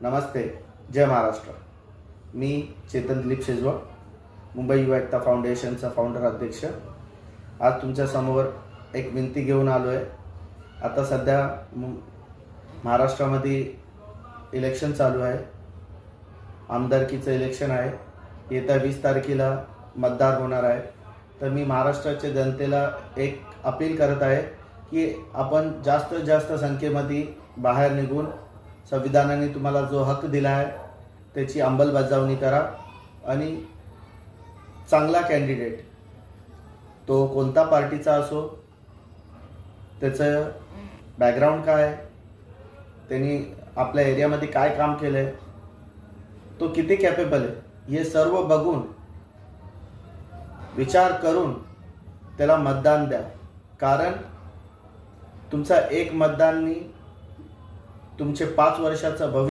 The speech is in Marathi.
नमस्ते. जय महाराष्ट्र. मी चेतन दिलीप शेजवळ, मुंबई युवा एकता फाउंडेशनचा फाउंडर अध्यक्ष. आज तुमच्यासमोर एक विनंती घेऊन आलो आहे. आता सध्या महाराष्ट्रामध्ये इलेक्शन चालू आहे. आमदारकीचं इलेक्शन आहे. येत्या 20 तारखेला मतदान होणार आहे. तर मी महाराष्ट्राच्या जनतेला एक अपील करत आहे की आपण जास्तीत जास्त संख्येमध्ये बाहेर निघून संविधानाने तुम्हाला जो हक्क दिला आहे त्याची अंमलबजावणी करा आणि चांगला कॅन्डिडेट, तो कोणता पार्टीचा असो, त्याचं बॅकग्राऊंड काय आहे, त्यांनी आपल्या एरियामध्ये काय काम केलं आहे, तो किती कॅपेबल आहे, हे सर्व बघून विचार करून त्याला मतदान द्या. कारण तुमचा एक मतदाननी तुमचे 5 वर्षाचं भविष्य